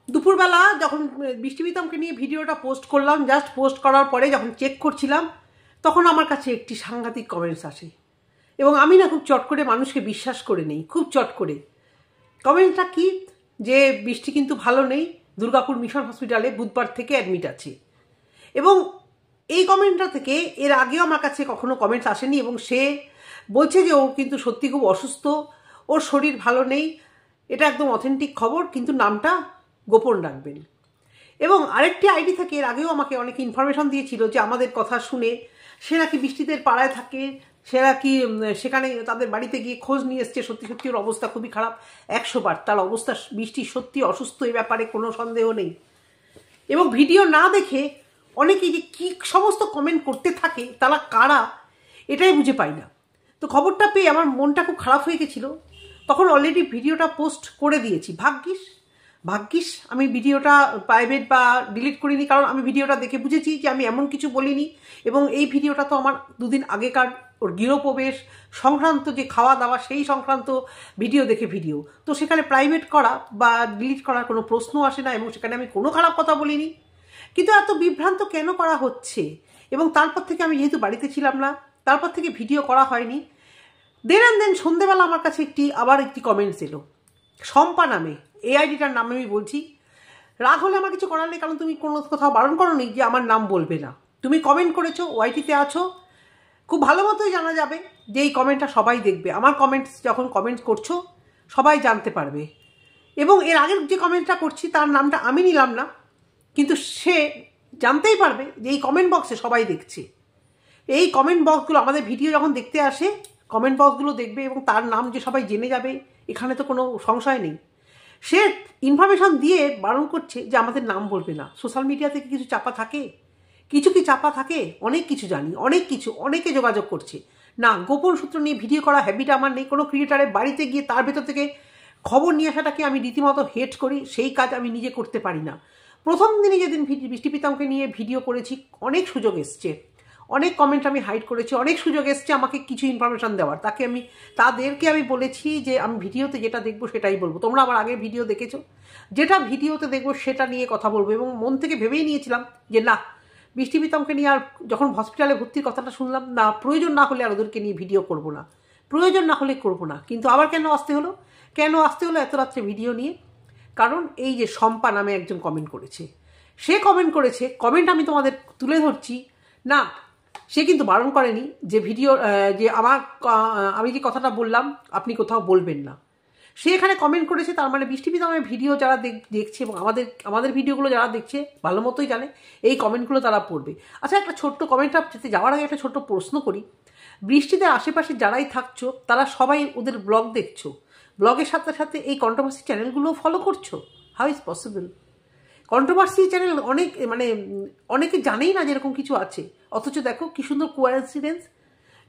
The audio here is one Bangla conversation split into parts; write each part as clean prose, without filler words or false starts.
দুপুরবেলা যখন বৃষ্টি প্রীতমকে নিয়ে ভিডিওটা পোস্ট করলাম, জাস্ট পোস্ট করার পরে যখন চেক করছিলাম তখন আমার কাছে একটি সাংঘাতিক কমেন্টস আসে। এবং আমি না খুব চট করে মানুষকে বিশ্বাস করে নেই, খুব চট করে। কমেন্টটা কি, যে বৃষ্টি কিন্তু ভালো নেই, দুর্গাপুর মিশন হসপিটালে বুধবার থেকে অ্যাডমিট আছে। এবং এই কমেন্টটা থেকে এর আগেও আমার কাছে কখনো কমেন্টস আসেনি, এবং সে বলছে যে ও কিন্তু সত্যি খুব অসুস্থ, ওর শরীর ভালো নেই। এটা একদম অথেন্টিক খবর, কিন্তু নামটা গোপন রাখবেন। এবং আরেকটি আইডি থেকে এর আগেও আমাকে অনেক ইনফরমেশন দিয়েছিল যে আমাদের কথা শুনে সে নাকি বৃষ্টিদের পাড়ায় থাকে, সে নাকি সেখানে তাদের বাড়িতে গিয়ে খোঁজ নিয়ে এসছে। সত্যি সত্যি ওর অবস্থা খুবই খারাপ, 100 বার তার অবস্থা, বৃষ্টি সত্যি অসুস্থ, এ ব্যাপারে কোনো সন্দেহ নেই। এবং ভিডিও না দেখে অনেকেই যে কী সমস্ত কমেন্ট করতে থাকে তারা কারা এটাই বুঝে পাই না। তো খবরটা পেয়ে আমার মনটা খুব খারাপ হয়ে গেছিলো। তখন অলরেডি ভিডিওটা পোস্ট করে দিয়েছি। ভাগ্যিস আমি ভিডিওটা প্রাইভেট বা ডিলিট করিনি, কারণ আমি ভিডিওটা দেখে বুঝেছি যে আমি এমন কিছু বলিনি। এবং এই ভিডিওটা তো আমার দুদিন আগেকার ওর গৃহপ্রবেশ সংক্রান্ত যে খাওয়া দাওয়া সেই সংক্রান্ত ভিডিও দেখে ভিডিও, তো সেখানে প্রাইভেট করা বা ডিলিট করার কোনো প্রশ্ন আসে না, এবং সেখানে আমি কোনো খারাপ কথা বলিনি। কিন্তু এত বিভ্রান্ত কেন করা হচ্ছে? এবং তারপর থেকে আমি যেহেতু বাড়িতে ছিলাম না, তারপর থেকে ভিডিও করা হয়নি। দেন সন্ধেবেলা আমার কাছে আবার একটি কমেন্টস এলো শম্পা নামে, এই আইডিটার নামে আমি বলছি। রাগ হলে আমার কিছু করার নেই, কারণ তুমি কোনো কোথাও বারণ করোনি যে আমার নাম বলবে না। তুমি কমেন্ট করেছো, ওয়াইটিতে আছো, খুব ভালো মতোই জানা যাবে যে এই কমেন্টটা সবাই দেখবে। আমার কমেন্টস যখন কমেন্ট করছো সবাই জানতে পারবে। এবং এর আগের যে কমেন্টটা করছি তার নামটা আমি নিলাম না, কিন্তু সে জানতেই পারবে যে এই কমেন্ট বক্সে সবাই দেখছে। এই কমেন্ট বক্সগুলো আমাদের ভিডিও যখন দেখতে আসে, কমেন্ট বক্সগুলো দেখবে এবং তার নাম যে সবাই জেনে যাবে, এখানে তো কোনো সংশয় নেই। সে ইনফরমেশন দিয়ে বারণ করছে যে আমাদের নাম বলবে না। সোশ্যাল মিডিয়া থেকে কিছু চাপা থাকে, কিছু কি চাপা থাকে? অনেক কিছু জানি, অনেক কিছু, অনেকে যোগাযোগ করছে। না, গোপন সূত্র নিয়ে ভিডিও করা হ্যাবিট আমার নেই। কোনো ক্রিয়েটারের বাড়িতে গিয়ে তার ভেতর থেকে খবর নিয়ে আসাটাকে আমি রীতিমতো হেট করি, সেই কাজ আমি নিজে করতে পারি না। প্রথম দিনে যেদিন বৃষ্টি প্রীতমকে নিয়ে ভিডিও করেছি, অনেক সুযোগ এসছে, অনেক কমেন্ট আমি হাইড করেছি, অনেক সুযোগ এসছে আমাকে কিছু ইনফরমেশান দেওয়ার। তাদেরকে আমি বলেছি যে আমি ভিডিওতে যেটা দেখবো সেটাই বলবো। তোমরা আমার আগে ভিডিও দেখেছো, যেটা ভিডিওতে দেখবো সেটা নিয়ে কথা বলবো। এবং মন থেকে ভেবেই নিয়েছিলাম যে না, বৃষ্টি প্রীতমকে নিয়ে আর যখন হসপিটালে ভর্তির কথাটা শুনলাম, না প্রয়োজন না হলে আর ওদেরকে নিয়ে ভিডিও করবো না, প্রয়োজন না হলে করবো না। কিন্তু আবার কেন আসতে হলো এত রাত্রে ভিডিও নিয়ে? কারণ এই যে শম্পা নামে একজন কমেন্ট করেছে, সে কমেন্ট করেছে, কমেন্ট আমি তোমাদের তুলে ধরছি না, সে কিন্তু বারণ করেনি যে ভিডিও যে আমি যে কথাটা বললাম আপনি কোথাও বলবেন না। সে এখানে কমেন্ট করেছে, তার মানে বৃষ্টি প্রীতমের ভিডিও যারা দেখছে এবং আমাদের ভিডিওগুলো যারা দেখছে ভালো মতোই জানে এই কমেন্টগুলো তারা পড়বে। আচ্ছা, একটা ছোট্ট কমেন্টটা যাওয়ার আগে একটা ছোট্ট প্রশ্ন করি। বৃষ্টিদের আশেপাশে যারাই থাকছো তারা সবাই ওদের ব্লগ দেখছো, ব্লগের সাথে সাথে এই কন্ট্রোভার্সি চ্যানেলগুলো ফলো করছো। How is possible? Controversy channel অনেকে জানেই না যেরকম কিছু আছে, অথচ দেখো কি সুন্দর কোয়াইন্সিডেন্স।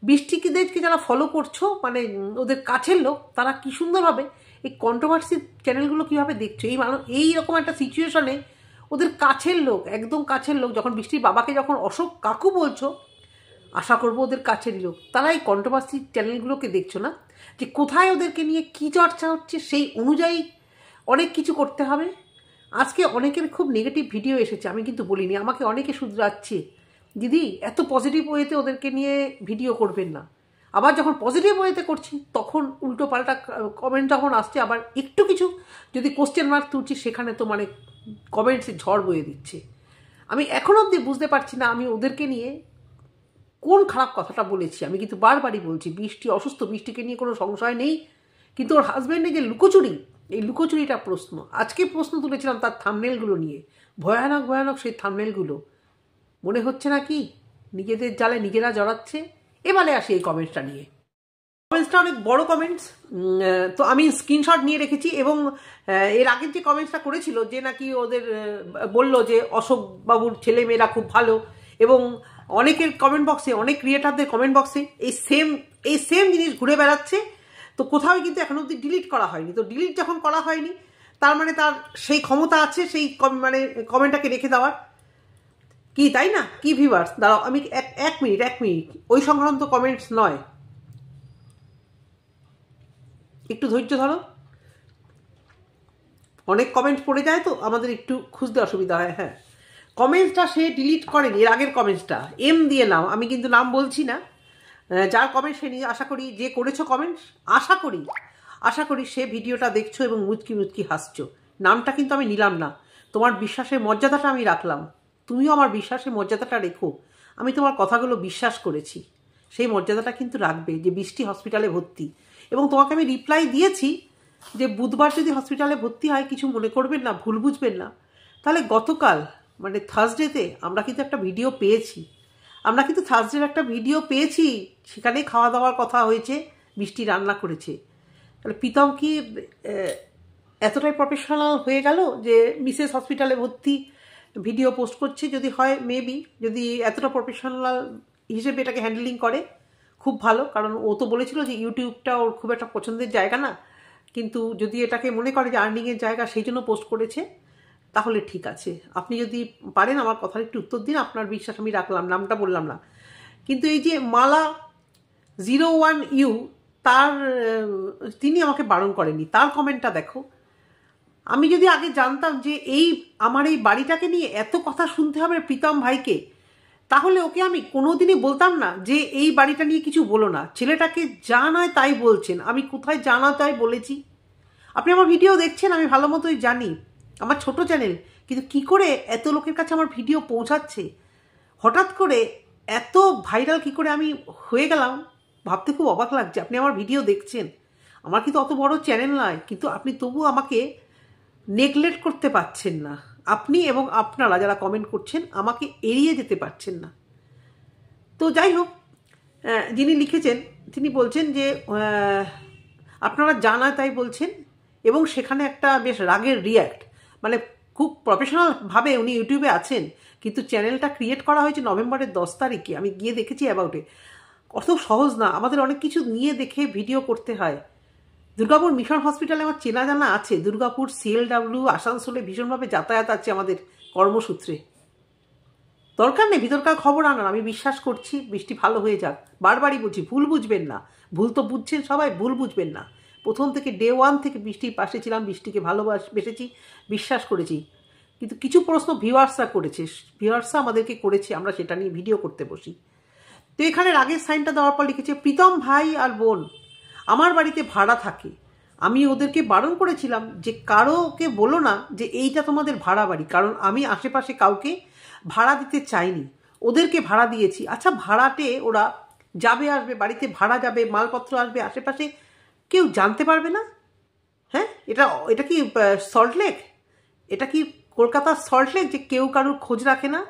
বৃষ্টিদেরকে যারা ফলো করছো, মানে ওদের কাছের লোক, তারা কি সুন্দরভাবে এই কন্ট্রোভার্সি চ্যানেলগুলো কীভাবে দেখছো। এইরকম একটা সিচুয়েশনে ওদের কাছের লোক, একদম কাছের লোক, যখন বৃষ্টির বাবাকে যখন অশোক কাকু বলছো, আশা করবো ওদের কাছেরই লোক, তারা এই কন্ট্রোভার্সি চ্যানেলগুলোকে দেখছো না, যে কোথায় ওদেরকে নিয়ে কী চর্চা হচ্ছে, সেই অনুযায়ী অনেক কিছু করতে হবে। আজকে অনেকের খুব নেগেটিভ ভিডিও এসেছে, আমি কিন্তু বলিনি, আমাকে অনেকে শুধরাচ্ছে, দিদি এত পজিটিভ ওয়েতে ওদেরকে নিয়ে ভিডিও করবেন না। আবার যখন পজিটিভ ওয়েতে করছি তখন উল্টো পাল্টা কমেন্ট যখন আসছে, আবার একটু কিছু যদি কোশ্চেন মার্ক তুলছি, সেখানে তো মানে কমেন্টসে ঝড় বয়ে দিচ্ছে। আমি এখনও অবধি বুঝতে পারছি না আমি ওদেরকে নিয়ে কোন খারাপ কথাটা বলেছি। আমি কিন্তু বারবারই বলছি বৃষ্টি অসুস্থ, বৃষ্টিকে নিয়ে কোনো সংশয় নেই, কিন্তু ওর হাজব্যান্ডের যে লুকোচুরি, এই লুকোচুরিটা প্রশ্ন। আজকে প্রশ্ন তুলেছিলাম তার থাম্বনেলগুলো নিয়ে, ভয়ানক সেই থাম্বনেলগুলো। মনে হচ্ছে না কি নিজেদের জালে নিজেরা জড়াচ্ছে? এবারে আসি এই কমেন্টসটা নিয়ে। কমেন্টসটা অনেক বড় কমেন্টস, তো আমি স্ক্রিনশট নিয়ে রেখেছি। এবং এর আগের যে কমেন্টসটা করেছিল যে নাকি ওদের বললো যে অশোক বাবুর ছেলে মেয়েরা খুব ভালো, এবং অনেকের কমেন্ট বক্সে, অনেক ক্রিয়েটারদের কমেন্ট বক্সে এই সেম জিনিস ঘুরে বেড়াচ্ছে। তো কোথাও কিন্তু এখন অবধি ডিলিট করা হয়নি। তো ডিলিট যখন করা হয়নি, তার মানে তার সেই ক্ষমতা আছে সেই মানে কমেন্টটাকে রেখে দেওয়ার, কি তাই না? কি ভিউয়ার্স, দাঁড়াও আমি এক মিনিট ওই সংক্রান্ত কমেন্টস নয়, একটু ধৈর্য ধরো। অনেক কমেন্ট পড়ে যায় তো আমাদের একটু খুঁজতে অসুবিধা হয়। হ্যাঁ, কমেন্টসটা সে ডিলিট করেনি, এর আগের কমেন্টসটা এম দিয়ে নাম, আমি কিন্তু নাম বলছি না, যার কমেন্ট সে নিয়ে, আশা করি যে করেছো কমেন্টস, আশা করি সে ভিডিওটা দেখছো এবং মুচকি মুচকি হাসছো। নামটা কিন্তু আমি নিলাম না, তোমার বিশ্বাসের মর্যাদাটা আমি রাখলাম, তুমিও আমার বিশ্বাসের মর্যাদাটা রেখো। আমি তোমার কথাগুলো বিশ্বাস করেছি, সেই মর্যাদাটা কিন্তু রাখবে। যে বৃষ্টি হসপিটালে ভর্তি, এবং তোমাকে আমি রিপ্লাই দিয়েছি যে বুধবার যদি হসপিটালে ভর্তি হয় কিছু মনে করবেন না, ভুল বুঝবেন না। তাহলে গতকাল মানে থার্সডেতে আমরা কিন্তু একটা ভিডিও পেয়েছি, সেখানে খাওয়া দাওয়ার কথা হয়েছে, বৃষ্টি রান্না করেছে। তাহলে প্রীতম কি এতটাই প্রফেশনাল হয়ে গেল যে মিসেস হসপিটালে ভর্তি ভিডিও পোস্ট করছে? যদি হয় মেবি, যদি এতটা প্রফেশনাল হিসেবে এটাকে হ্যান্ডেলিং করে খুব ভালো, কারণ ও তো বলেছিল যে ইউটিউবটা ওর খুব একটা পছন্দের জায়গা না, কিন্তু যদি এটাকে মনে করে যে আর্নিংয়ের জায়গা সেই জন্য পোস্ট করেছে, তাহলে ঠিক আছে। আপনি যদি পারেন আমার কথার একটু উত্তর দিন, আপনার বিশ্বাস আমি রাখলাম, নামটা বললাম না। কিন্তু এই যে মালা 01U, তিনি আমাকে বারণ করেনি, তার কমেন্টটা দেখো। আমি যদি আগে জানতাম যে আমার এই বাড়িটাকে নিয়ে এত কথা শুনতে হবে প্রীতম ভাইকে, তাহলে ওকে আমি কোনোদিনই বলতাম না যে এই বাড়িটা নিয়ে কিছু বলো না। ছেলেটাকে যা নয় তাই বলছেন, আমি কোথায় জানা তাই বলেছি? আপনি আমার ভিডিও দেখছেন, আমি ভালো মতোই জানি, আমার ছোট চ্যানেল, কিন্তু কি করে এত লোকের কাছে আমার ভিডিও পৌঁছাচ্ছে, হঠাৎ করে এত ভাইরাল কি করে আমি হয়ে গেলাম, ভাবতে খুব অবাক লাগছে। আপনি আমার ভিডিও দেখছেন, আমার কিন্তু অত বড় চ্যানেল নয়, কিন্তু আপনি তবু আমাকে নেগলেক্ট করতে পারছেন না। আপনি এবং আপনারা যারা কমেন্ট করছেন আমাকে এড়িয়ে যেতে পারছেন না। তো যাই হোক, যিনি লিখেছেন তিনি বলছেন যে আপনারা জানা তাই বলছেন, এবং সেখানে একটা বেশ রাগের রিয়্যাক্ট, মানে খুব প্রফেশনালভাবে উনি ইউটিউবে আছেন, কিন্তু চ্যানেলটা ক্রিয়েট করা হয়েছে নভেম্বরের 10 তারিখে। আমি গিয়ে দেখেছি অ্যাবাউটে, অত সহজ না, আমাদের অনেক কিছু নিয়ে দেখে ভিডিও করতে হয়। দুর্গাপুর মিশন হসপিটালে আমার চেনা জানা আছে, দুর্গাপুর CLW আসানসোলে ভীষণভাবে যাতায়াত আছে আমাদের কর্মসূত্রে। দরকার নেই ভিতরকার খবর আনার, আমি বিশ্বাস করছি বৃষ্টি ভালো হয়ে যাক। বারবারই বলছি, ভুল বুঝবেন না, ভুল তো বুঝছেন সবাই, ভুল বুঝবেন না। প্রথম থেকে ডে 1 থেকে বৃষ্টির পাশে ছিলাম, বৃষ্টিকে ভালোবেসেছি, বিশ্বাস করেছি। কিন্তু কিছু প্রশ্ন ভিউয়ার্সরা আমাদেরকে করেছে, আমরা সেটা নিয়ে ভিডিও করতে বসি। তো এখানে রাগের সাইনটা দেওয়ার পর লিখেছে, প্রীতম ভাই আর বোন আমার বাড়িতে ভাড়া থাকে, আমি ওদেরকে বারণ করেছিলাম যে কারোকে বলো না যে এইটা তোমাদের ভাড়া বাড়ি, কারণ আমি আশেপাশে কাউকে ভাড়া দিতে চাইনি, ওদেরকে ভাড়া দিয়েছি। আচ্ছা, ভাড়াটে ওরা যাবে আসবে, বাড়িতে ভাড়া যাবে, মালপত্র আসবে, আশেপাশে কেউ জানতে পারবে না? হ্যাঁ, এটা কি সল্টলেক? এটা কি কলকাতার সল্টলেক যে কেউ কারুর খোঁজ রাখে না?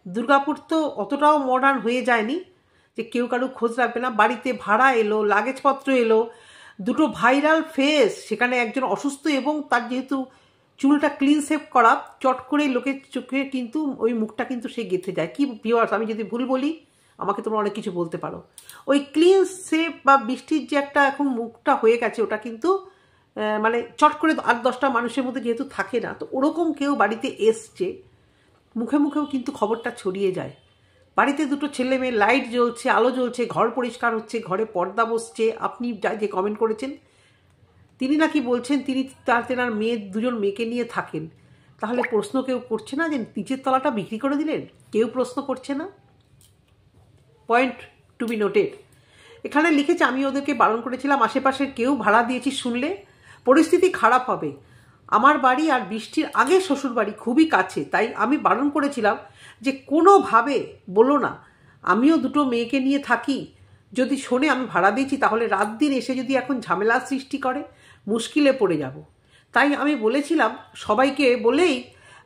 দুর্গাপুর তো অতটাও মডার্ন হয়ে যায়নি যে কেউ কারুর খোঁজ রাখবে না। বাড়িতে ভাড়া এলো, লাগেজপত্র এলো, দুটো ভাইরাল ফেস, সেখানে একজন অসুস্থ এবং তার যেহেতু চুলটা ক্লিন শেভ করা, চট করে লোকের চোখে কিন্তু ওই মুখটা কিন্তু সে গেঁথে যায়। কি ভিউয়ার্স, আমি যদি ভুল বলি আমাকে তোমরা অনেক কিছু বলতে পারো। ওই ক্লিন শেভ বা বৃষ্টির যে একটা এখন মুখটা হয়ে গেছে, ওটা কিন্তু মানে চট করে 8-10টা মানুষের মধ্যে যেহেতু থাকে না, তো ওরকম কেউ বাড়িতে এসছে, মুখে মুখেও কিন্তু খবরটা ছড়িয়ে যায়। বাড়িতে দুটো ছেলে মেয়ে, লাইট জ্বলছে, আলো জ্বলছে, ঘর পরিষ্কার হচ্ছে, ঘরে পর্দা বসছে। আপনি যে কমেন্ট করেছেন তিনি নাকি বলছেন তিনি তেনার দুজন মেয়েকে নিয়ে থাকেন, তাহলে প্রশ্ন কেউ করছে না যে নিচের তলাটা বিক্রি করে দিলেন? কেউ প্রশ্ন করছে না। Point to be noted. এখানে লিখেছে, আমি ওদেরকে বারণ করেছিলাম, আশেপাশের কেউ ভাড়া দিয়েছি শুনলে পরিস্থিতি খারাপ হবে। আমার বাড়ি আর বৃষ্টির আগে শ্বশুর বাড়ি খুবই কাছে, তাই আমি বারণ করেছিলাম যে কোনোভাবে বলো না, আমিও দুটো মেয়েকে নিয়ে থাকি, যদি শোনে আমি ভাড়া দিয়েছি তাহলে রাত দিন এসে যদি এখন ঝামেলা সৃষ্টি করে মুশকিলে পড়ে যাব। তাই আমি বলেছিলাম সবাইকে বলেই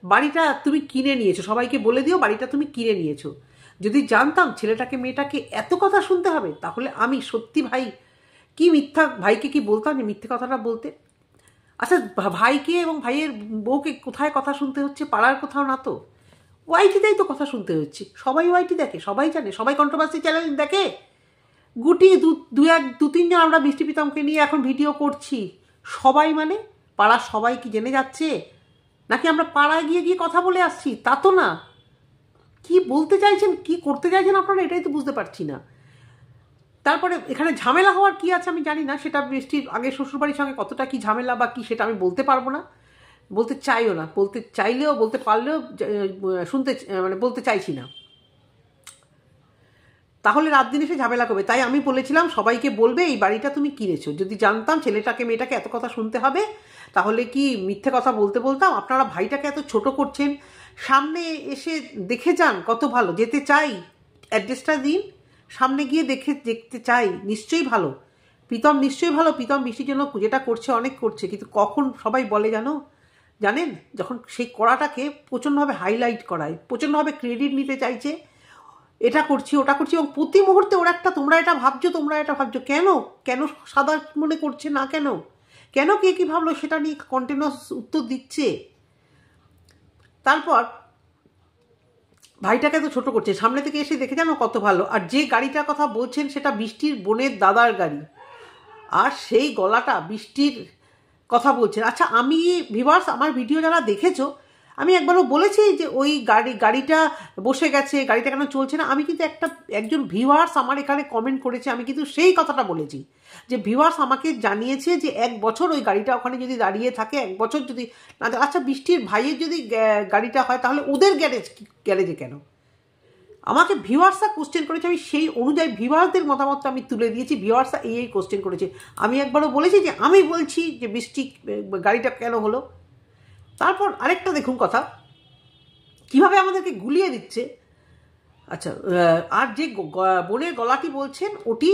বাড়িটা তুমি কিনে নিয়েছো, সবাইকে বলে দিও বাড়িটা তুমি কিনে নিয়েছো। যদি জানতাম ছেলেটাকে মেয়েটাকে এত কথা শুনতে হবে, তাহলে আমি সত্যি ভাইকে কি বলতাম যে মিথ্যে কথাটা বলতে? আচ্ছা, ভাইকে এবং ভাইয়ের বউকে কোথায় কথা শুনতে হচ্ছে? পাড়ার কোথাও না তো, ওয়াইটিতেই তো কথা শুনতে হচ্ছে। সবাই ওয়াইটি দেখে, সবাই জানে, সবাই কন্ট্রোভার্সি চ্যানেল দেখে। গুটি 2-3 জন আমরা বৃষ্টি প্রীতমকে নিয়ে এখন ভিডিও করছি, সবাই মানে পাড়ার সবাই কি জেনে যাচ্ছে? নাকি আমরা পাড়ায় গিয়ে কথা বলে আসছি? তা তো না। কি বলতে চাইছেন, কি করতে চাইছেন আপনারা, এটাই তো বুঝতে পারছি না। তারপরে এখানে ঝামেলা হওয়ার কি আছে আমি জানি না, সেটা বৃষ্টির আগে শ্বশুরবাড়ির সঙ্গে কতটা কি ঝামেলা বা কি সেটা আমি বলতে পারবো না, বলতে চাইও না, বলতে চাইলেও বলতে পারলেও শুনতে মানে বলতে চাইছি না, তাহলে রাত দিন এসে ঝামেলা করবে। তাই আমি বলেছিলাম সবাইকে বলবে এই বাড়িটা তুমি কিনেছো। যদি জানতাম ছেলেটাকে মেয়েটাকে এত কথা শুনতে হবে তাহলে কি মিথ্যে কথা বলতে বলতাম? আপনারা ভাইটাকে এত ছোট করছেন, সামনে এসে দেখে যান কত ভালো, যেতে চাই, অ্যাড্রেসটা দিন, সামনে গিয়ে দেখতে চাই, নিশ্চয়ই ভালো, প্রীতম নিশ্চয়ই ভালো। প্রীতম বৃষ্টির জন্য যেটা করছে অনেক করছে, কিন্তু কখন সবাই বলে জানেন যখন সেই কড়াটাকে প্রচণ্ডভাবে হাইলাইট করায়, প্রচণ্ডভাবে ক্রেডিট নিতে চাইছে, এটা করছি ওটা করছি, এবং প্রতি মুহূর্তে ওরা একটা তোমরা এটা ভাবছো কেন কেন সাদা মনে করছে না, কেন কে কী ভাবলো সেটা নিয়ে কন্টিনিউয়াস উত্তর দিচ্ছে। তারপর ভাইটাকে তো ছোট করছে, সামনে থেকে এসে দেখে জানো কত ভালো। আর যে গাড়িটার কথা বলছেন সেটা বৃষ্টির বোনের দাদার গাড়ি, আর সেই গলাটা বৃষ্টির কথা বলছেন। আচ্ছা, আমি ভিউয়ার্স আমার ভিডিও যারা দেখেছো, আমি একবারও বলেছি যে ওই গাড়িটা বসে গেছে, গাড়িটা কেন চলছে না? আমি কিন্তু একজন ভিউয়ার্স আমার এখানে কমেন্ট করেছে, আমি কিন্তু সেই কথাটা বলেছি যে ভিউয়ার্স আমাকে জানিয়েছে যে 1 বছর ওই গাড়িটা ওখানে যদি দাঁড়িয়ে থাকে, 1 বছর যদি না, আচ্ছা বৃষ্টির ভাইয়ের যদি গাড়িটা হয় তাহলে ওদের গ্যারেজে কেন? আমাকে ভিউয়ার্সরা কোশ্চেন করেছে, আমি সেই অনুযায়ী ভিউয়ার্সদের মতামতটা আমি তুলে দিয়েছি। ভিউয়ার্সরা এই কোশ্চেন করেছে, আমি একবারও বলেছি যে আমি বলছি যে বৃষ্টি গাড়িটা কেন হলো। তারপর আরেকটা দেখুন কথা, কিভাবে আমাদেরকে গুলিয়ে দিচ্ছে। আচ্ছা, আর যে বোনের গলাটি বলছেন ওটি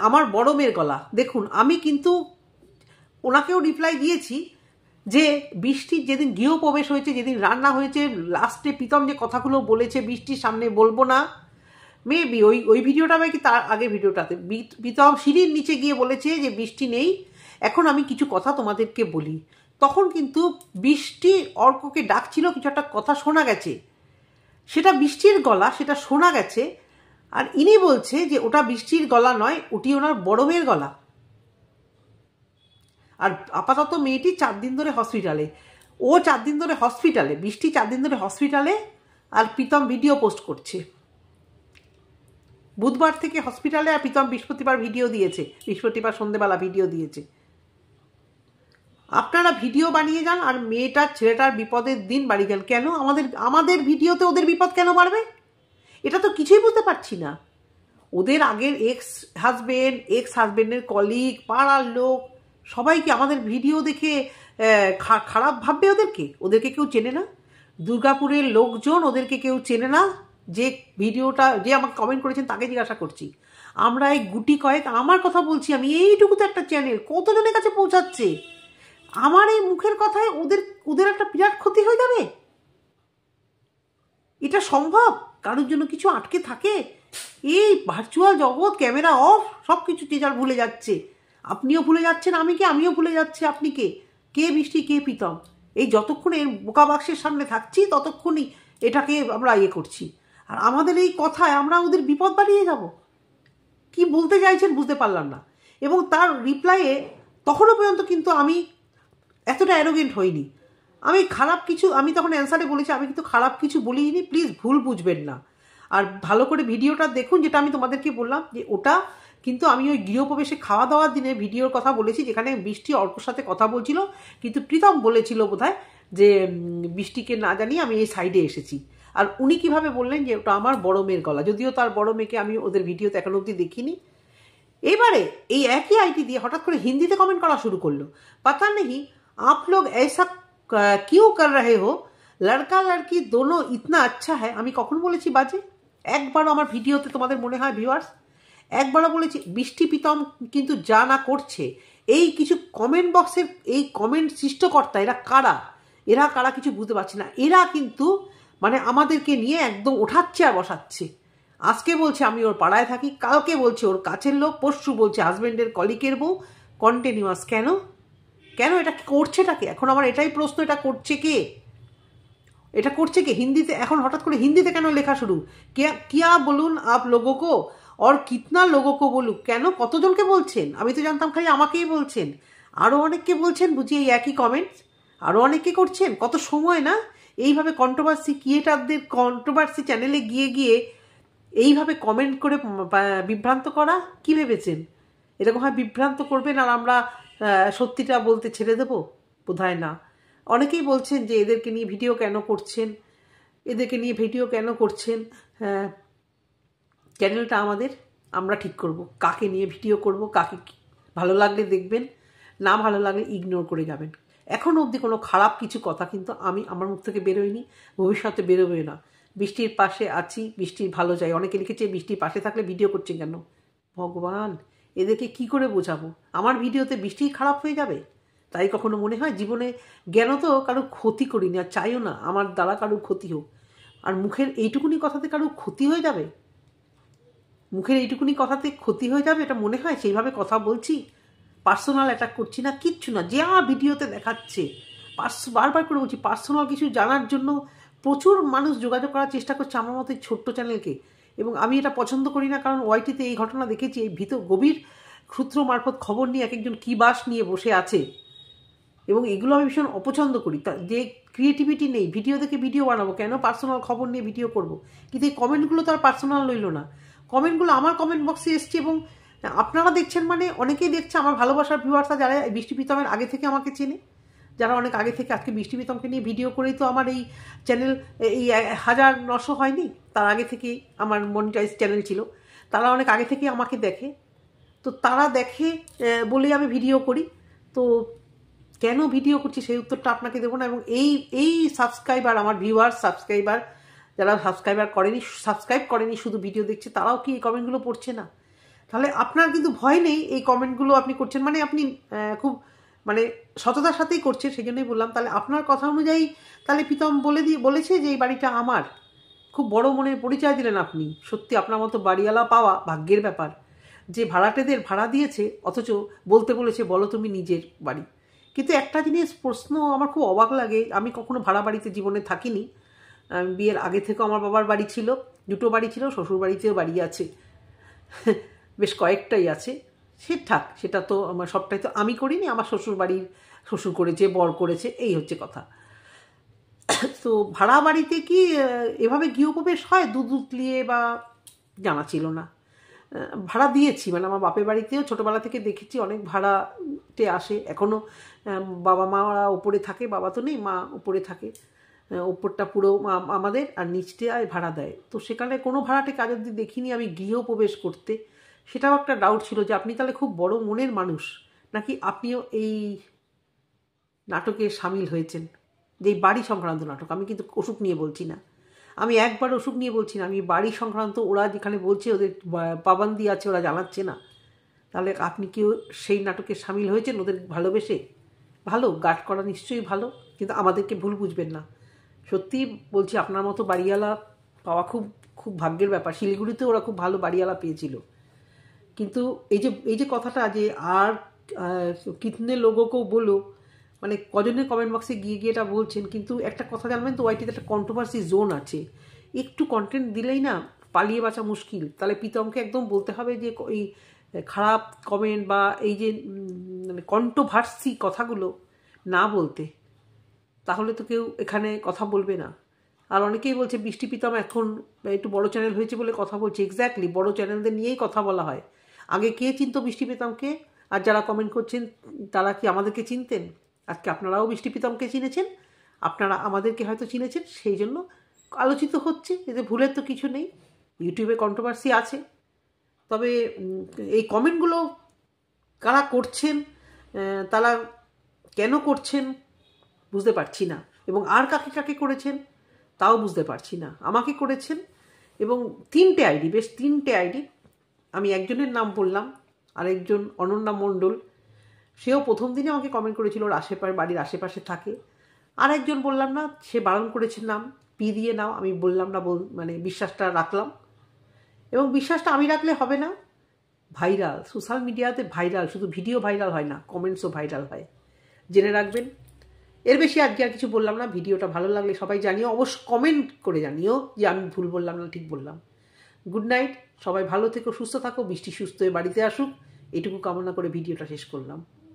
আমার বড় মেয়ের গলা। দেখুন, আমি কিন্তু ওনাকেও রিপ্লাই দিয়েছি যে বৃষ্টির যেদিন গৃহপ্রবেশ হয়েছে, যেদিন রান্না হয়েছে, লাস্টে প্রীতম যে কথাগুলো বলেছে বৃষ্টির সামনে বলবো না, মেবি ওই ভিডিওটা কি তার আগের ভিডিওটাতে প্রীতম সিঁড়ির নিচে গিয়ে বলেছে যে বৃষ্টি নেই, এখন আমি কিছু কথা তোমাদেরকে বলি। তখন কিন্তু বৃষ্টি অর্ককে ডাকছিল, কিছু একটা কথা শোনা গেছে, সেটা বৃষ্টির গলা, সেটা শোনা গেছে। আর ইনি বলছে যে ওটা বৃষ্টির গলা নয়, ওটি ওনার বড় মেয়ের গলা। আর আপাতত মেয়েটি 4 দিন ধরে হসপিটালে, ও 4 দিন ধরে হসপিটালে, বৃষ্টি 4 দিন ধরে হসপিটালে, আর প্রীতম ভিডিও পোস্ট করছে। বুধবার থেকে হসপিটালে, আর প্রীতম বৃহস্পতিবার ভিডিও দিয়েছে, বৃহস্পতিবার সন্ধ্যেবেলা ভিডিও দিয়েছে। আপনারা ভিডিও বানিয়ে যান আর মেয়েটার ছেলেটার বিপদের দিন বাড়ি গেল কেন? আমাদের ভিডিওতে ওদের বিপদ কেন বাড়বে? এটা তো কিছুই বুঝতে পারছি না। ওদের আগের এক্স হাজবেন্ডের কলিগ, পাড়ার লোক, সবাই কি আমাদের ভিডিও দেখে খারাপ ভাববে? ওদেরকে কেউ চেনে না। দুর্গাপুরের লোকজন ওদেরকে কেউ চেনে না। যে ভিডিওটা যে আমাকে কমেন্ট করেছেন তাকে জিজ্ঞাসা করছি। আমরা এই গুটি কয়েক, আমার কথা বলছি আমি, এইটুকু তো একটা চ্যানেল কতজনের কাছে পৌঁছাচ্ছে, আমার এই মুখের কথায় ওদের একটা বিরাট ক্ষতি হয়ে যাবে। এটা সম্ভব? কারোর জন্য কিছু আটকে থাকে? এই ভার্চুয়াল জগৎ, ক্যামেরা অফ, সব কিছু টিচার ভুলে যাচ্ছে। আপনিও ভুলে যাচ্ছেন, আমিও ভুলে যাচ্ছি আপনি কে বৃষ্টি, কে প্রীতম। এই যতক্ষণ এর বোকা বাক্সের সামনে থাকছি ততক্ষণই এটাকে আমরা করছি। আর আমাদের এই কথায় আমরা ওদের বিপদ বাড়িয়ে যাব। কি বলতে চাইছেন বুঝতে পারলাম না। এবং তার রিপ্লাইয়ে তখনও পর্যন্ত কিন্তু আমি এতটা অ্যারোগেন্ট হইনি। আমি তখন অ্যান্সারে বলেছি আমি কিন্তু খারাপ কিছু বলিনি, প্লিজ ভুল বুঝবেন না। আর ভালো করে ভিডিওটা দেখুন, যেটা আমি তোমাদেরকে বললাম যে ওটা কিন্তু আমি ওই গৃহপ্রবেশে খাওয়া দাওয়ার দিনে ভিডিওর কথা বলেছি, যেখানে বৃষ্টি অর্কর সাথে কথা বলছিল, কিন্তু প্রীতম বলেছিল বোধহয় যে বৃষ্টিকে না জানিয়ে আমি এই সাইডে এসেছি। আর উনি কিভাবে বললেন যে ওটা আমার বড় মেয়ের গলা, যদিও তার বড় মেয়েকে আমি ওদের ভিডিওতে এখনো অবধি দেখিনি। এবারে এই একই আইটি দিয়ে হঠাৎ করে হিন্দিতে কমেন্ট করা শুরু করলো। পাতা নেই आप लोग ऐसा क्यों कर रहे हो, लड़का लड़की दोनों इतना अच्छा है। আমি কখন বলেছি বাজে? একবারও আমার ভিডিওতে তোমাদের মনে হয় ভিউয়ার্স? একবারও বলেছি? বৃষ্টি প্রীতম কিন্তু যা না করছে, এই কিছু কমেন্ট বক্সের এই কমেন্ট সৃষ্টকর্তা এরা কারা কিছু বুঝতে পারছে না। এরা কিন্তু মানে আমাদেরকে নিয়ে একদম ওঠাচ্ছে আর বসাচ্ছে। আজকে বলছে আমি ওর পাড়ায় থাকি, কালকে বলছে ওর কাছের লোক, পরশু বলছে হাজবেন্ডের কলিকের বউ। কন্টিনিউয়াস কেন? এটা করছেটাকে? এখন আমার এটাই প্রশ্ন, এটা করছে কে? হিন্দিতে এখন হঠাৎ করে হিন্দিতে কেন লেখা শুরু? কিয়া বলুন আপ লোগো কো, और कितना लोगों को বলুক? কেন? কতজনকে বলছেন? আমি তো জানতাম খালি আমাকেই বলছেন। আরও অনেককে বলছেন বুঝি এই একই কমেন্টস, আরও অনেককে করছেন। কত সময় না এইভাবে কন্ট্রোভার্সি ক্রিয়েটারদের কন্ট্রোভার্সি চ্যানেলে গিয়ে এইভাবে কমেন্ট করে বিভ্রান্ত করা। কি ভেবেছেন এরকম হয় বিভ্রান্ত করবেন আর আমরা সত্যিটা বলতে ছেড়ে দেবো? বোধহয় না। অনেকেই বলছেন যে এদেরকে নিয়ে ভিডিও কেন করছেন, এদেরকে নিয়ে ভিডিও কেন করছেন। চ্যানেলটা আমাদের, আমরা ঠিক করব কাকে নিয়ে ভিডিও করব, কাকে ভালো লাগলে দেখবেন, না ভালো লাগলে ইগনোর করে যাবেন। এখনও অবধি কোনো খারাপ কিছু কথা কিন্তু আমার মুখ থেকে বেরোয়নি, ভবিষ্যতে বেরোবে না। বৃষ্টির পাশে আছি, বৃষ্টির ভালো চাই। অনেকে লিখেছে বৃষ্টির পাশে থাকলে ভিডিও করছেন কেন। ভগবান, এদেরকে কি করে বোঝাবো? আমার ভিডিওতে বৃষ্টি খারাপ হয়ে যাবে তাই কখনো মনে হয়? জীবনে জ্ঞান তো কারোর ক্ষতি করিনি, আর চাইও না আমার দ্বারা কারোর ক্ষতি হোক। আর মুখের এইটুকুনি কথাতে কারোর ক্ষতি হয়ে যাবে? মুখের এইটুকুনি কথাতে ক্ষতি হয়ে যাবে এটা মনে হয়? সেইভাবে কথা বলছি, পার্সোনাল অ্যাটাক করছি না, কিচ্ছু না। যা ভিডিওতে দেখাচ্ছে, বারবার করে বলছি, পার্সোনাল কিছু জানার জন্য প্রচুর মানুষ যোগাযোগ করার চেষ্টা করছে আমার মতো ছোট্ট চ্যানেলকে। এবং আমি এটা পছন্দ করি না, কারণ ওয়াইটিতে এই ঘটনা দেখেছি, এই গভীর সূত্র মারফত খবর নিয়ে এক একজন কী বাস নিয়ে বসে আছে, এবং এগুলো আমি ভীষণ অপছন্দ করি। যে ক্রিয়েটিভিটি নেই, ভিডিও দেখে ভিডিও বানাবো কেন, পার্সোনাল খবর নিয়ে ভিডিও করব। কিন্তু এই কমেন্টগুলো তো আর পার্সোনাল রইল না, কমেন্টগুলো আমার কমেন্ট বক্সে এসছে, এবং আপনারা দেখছেন মানে অনেকেই দেখছে। আমার ভালোবাসার ভিউয়ার্সরা যারা বৃষ্টি প্রীতমের আগে থেকে আমাকে চেনে, যারা অনেক আগে থেকে, আজকে বৃষ্টি প্রীতমকে নিয়ে ভিডিও করেই তো আমার এই চ্যানেল এই 1900 হয়নি, তার আগে থেকেই আমার মনিটাইজ চ্যানেল ছিল। তারা অনেক আগে থেকেই আমাকে দেখে, তো তারা দেখে বলেই আমি ভিডিও করি। তো কেন ভিডিও করছি সেই উত্তরটা আপনাকে দেবো না। এবং এই সাবস্ক্রাইবার, আমার ভিউয়ার্স সাবস্ক্রাইবার, যারা সাবস্ক্রাইব করেনি শুধু ভিডিও দেখছে, তারাও কি এই কমেন্টগুলো পড়ছে না? তাহলে আপনার কিন্তু ভয় নেই, এই কমেন্টগুলো আপনি করছেন মানে আপনি খুব মানে সততার সাথেই করছেন, সেই জন্যই বললাম। তাহলে আপনার কথা অনুযায়ী তাহলে প্রীতম বলেছে যে এই বাড়িটা আমার। খুব বড় মনের পরিচয় দিলেন আপনি। সত্যি আপনার মতো বাড়িওয়ালা পাওয়া ভাগ্যের ব্যাপার, যে ভাড়াটেদের ভাড়া দিয়েছে অথচ বলতে বলেছে বলো তুমি নিজের বাড়ি। কিন্তু একটা জিনিস প্রশ্ন আমার খুব অবাক লাগে, আমি কখনো ভাড়া বাড়িতে জীবনে থাকিনি। বিয়ের আগে থেকেও আমার বাবার বাড়ি ছিল, দুটো বাড়ি ছিল, শ্বশুর বাড়িতেও বাড়ি আছে, বেশ কয়েকটাই আছে। সেটা তো আমার সবটাই তো আমি করিনি, আমার শ্বশুর করেছে, বর করেছে, এই হচ্ছে কথা। তো ভাড়া বাড়িতে কি এভাবে গৃহপ্রবেশ হয় দুধ উতলিয়ে, বা জানা ছিল না। ভাড়া দিয়েছি, মানে আমার বাপের বাড়িতেও ছোটোবেলা থেকে দেখেছি অনেক ভাড়াতে আসে। এখনও বাবা মারা ওপরে থাকে, বাবা তো নেই, মা ওপরে থাকে। ওপরটা পুরো আমাদের, আর নিচটা ভাড়া দেয়। তো সেখানে কোনো ভাড়াটে কাজ অবধি দেখিনি আমি গৃহপ্রবেশ করতে। সেটাও একটা ডাউট ছিল যে আপনি তাহলে খুব বড় মনের মানুষ, নাকি আপনিও এই নাটকে সামিল হয়েছেন, যে বাড়ি সংক্রান্ত নাটক। আমি কিন্তু অসুখ নিয়ে বলছি না, আমি একবার অসুখ নিয়ে বলছি না, আমি বাড়ি সংক্রান্ত। ওরা যেখানে বলছে ওদের পাবান্দি আছে, ওরা জানাচ্ছে না, তাহলে আপনি কেউ সেই নাটকে সামিল হয়েছেন ওদের ভালোবেসে? ভালো গার্ড করা নিশ্চয়ই ভালো, কিন্তু আমাদেরকে ভুল বুঝবেন না। সত্যি বলছি, আপনার মতো বাড়িওয়ালা পাওয়া খুব খুব ভাগ্যের ব্যাপার। শিলিগুড়িতে ওরা খুব ভালো বাড়িওয়ালা পেয়েছিল। কিন্তু এই যে কথাটা যে আর কিতনে লোগোকেও বলো, মানে কজনের কমেন্ট বক্সে গিয়ে এটা বলছেন। কিন্তু একটা কথা জানবেন তো, ওয়াইটিতে একটা কন্ট্রোভার্সি জোন আছে। একটু কন্টেন্ট দিলেই না পালিয়ে বাঁচা মুশকিল। তাহলে প্রীতমকে একদম বলতে হবে যে এই খারাপ কমেন্ট বা এই যে মানে কন্ট্রোভার্সি কথাগুলো না বলতে, তাহলে তো কেউ এখানে কথা বলবে না। আর অনেকেই বলছে বৃষ্টি প্রীতম এখন একটু বড় চ্যানেল হয়েছে বলে কথা বলছে। এক্স্যাক্টলি, বড় চ্যানেলদের নিয়েই কথা বলা হয়। আগে কে চিনতো বৃষ্টি প্রীতমকে? আর যারা কমেন্ট করছেন তারা কি আমাদেরকে চিনতেন? আজকে আপনারাও বৃষ্টি প্রীতমকে চিনেছেন, আপনারা আমাদেরকে হয়তো চিনেছেন, সেই জন্য আলোচিত হচ্ছে। এতে ভুলের তো কিছু নেই, ইউটিউবে কন্ট্রোভার্সি আছে। তবে এই কমেন্টগুলো কারা করছেন, তারা কেন করছেন বুঝতে পারছি না, এবং আর কাকে কাকে করেছেন তাও বুঝতে পারছি না। আমাকে করেছেন, এবং 3টে আইডি, বেশ 3টে আইডি। আমি একজনের নাম বললাম, আরেকজন অনন্যা মণ্ডল, সেও প্রথম দিনে আমাকে কমেন্ট করেছিল, ওর বাড়ির আশেপাশে থাকে। আর একজন বললাম না, সে বারণ করেছে নাম পি দিয়ে নাও, আমি বললাম না, মানে বিশ্বাসটা রাখলাম। এবং বিশ্বাসটা আমি রাখলে হবে না, ভাইরাল, সোশ্যাল মিডিয়াতে ভাইরাল, শুধু ভিডিও ভাইরাল হয় না, কমেন্টসও ভাইরাল হয়, জেনে রাখবেন। এর বেশি আজকে আর কিছু বললাম না। ভিডিওটা ভালো লাগলে সবাই জানিও, অবশ্য কমেন্ট করে জানিও যে আমি ভুল বললাম না ঠিক বললাম। গুড নাইট, সবাই ভালো থেকো, সুস্থ থাকো, বৃষ্টি সুস্থ হয়ে বাড়িতে আসুক, এটুকু কামনা করে ভিডিওটা শেষ করলাম।